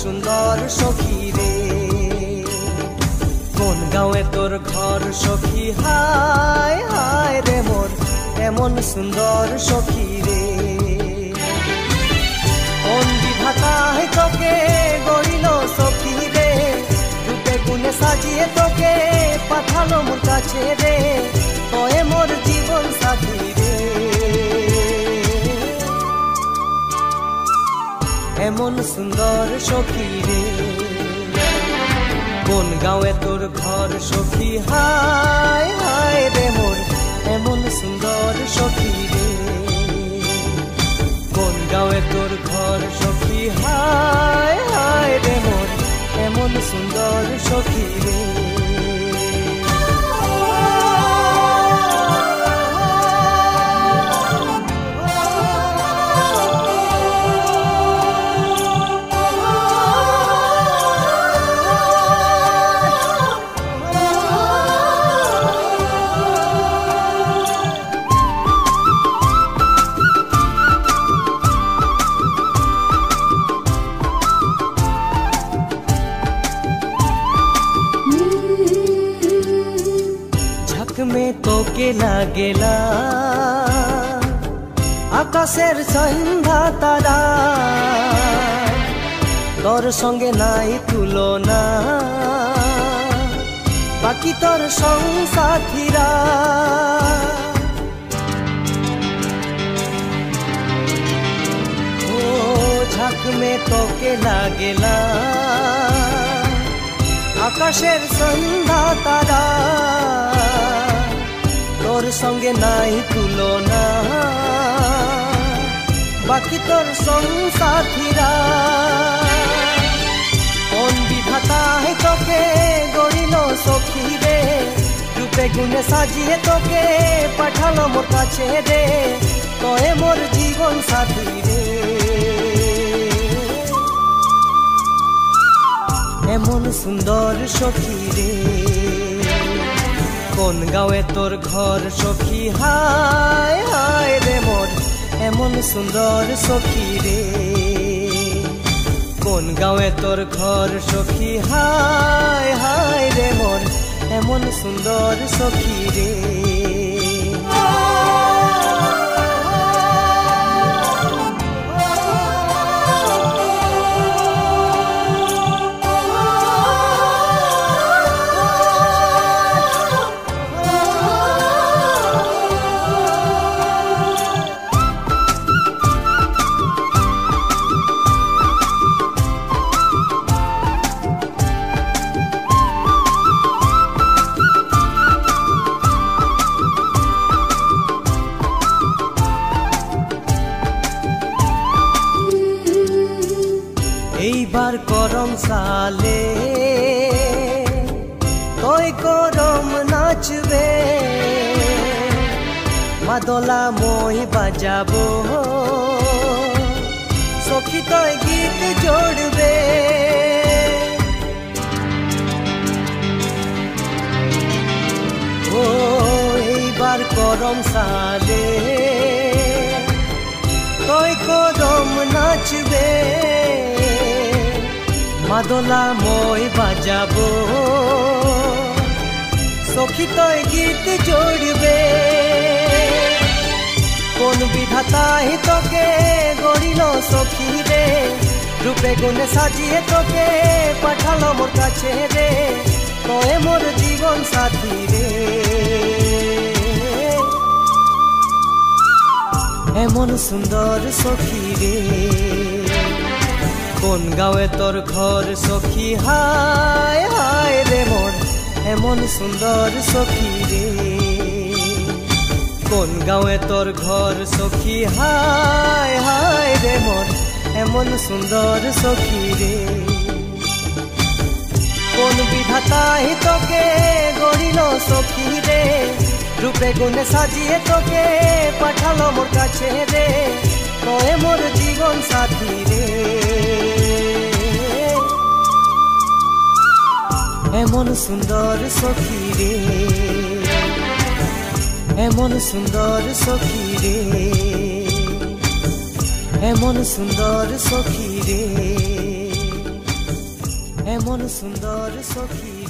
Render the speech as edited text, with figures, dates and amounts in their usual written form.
সুন্দর সখী রে। কোন গাঁয়ে তোর ঘর সখী, হায় হায় রে মোর এমন সুন্দর সখী রে। কোন বিধাতায় তোকে গড়িল সখী রে, রূপে গুণে সাজিয়ে তোকে পাঠালো মোর কাছে রে, তোয়ে মোর জীবন সাথী রে। এমন সুন্দর সখী রে। কোন গাঁয়ে তোর ঘর সখী, হায় হায় রে মোর এমন সুন্দর সখী রে। কোন গাঁয়ে তোর ঘর সখী, হায় হায় রে মোর এমন সুন্দর সখী রে। में তোকে না গেলা আকাশের সন্ধ্যা তারা, তোর সঙ্গে নাই তুলনা বাকি তোর সংসাথীরা। ও ঝাঁক মে তোকে না গেলা আকাশের সন্ধ্যা তারা, তোর সঙ্গে নাই তুলনা বাকি তোর সংসাথীরা। কোন বিধাতায় তোকে গড়িল সখী রে, রূপে গুণে সাজিয়ে তোকে পাঠালো মোর কাছে রে, তোয়ে মোর জীবন সাথী রে। এমন সুন্দর সখী রে। কোন গাঁয়ে তোর ঘর সখী, হায় হায় রে মোর এমন সুন্দর সখী রে। কোন গাঁয়ে তোর ঘর সখী, হায় হায় রে মোর এমন সুন্দর সখী রে। এইবার করম সালে তোই করম নাচবে, মাদলা মই বাজাবো সখী তোই গীত জোড়বে। ও এইবার করম সালে তোই করম নাচবে, মাদলা মই বাজাবো সখী তোই গীত জোড়বে। কোন বিধাতায় তোকে গড়িল সখী রে, রূপে গুণে সাজিয়ে তোকে পাঠালো মোর কাছে রে, তোয়ে মোর জীবন সাথী রে। এমন সুন্দর সখী রে। কোন গাঁয়ে তোর ঘর সখী, হায় হায় রে মোর এমন সুন্দর সখী রে। কোন গাঁয়ে তোর ঘর সখী, হায় হায় রে মোর এমন সুন্দর সখী রে। কোন বিধাতায় তোকে গড়িল সখী রে, রূপে গুণে সাজিয়ে তোকে পাঠালো মোর কাছে রে, তোয়ে মোর জীবন সাথী রে। এমন সুন্দর সখী রে, এমন সুন্দর সখী রে, এমন সুন্দর সখী রে। এমন সুন্দর সখী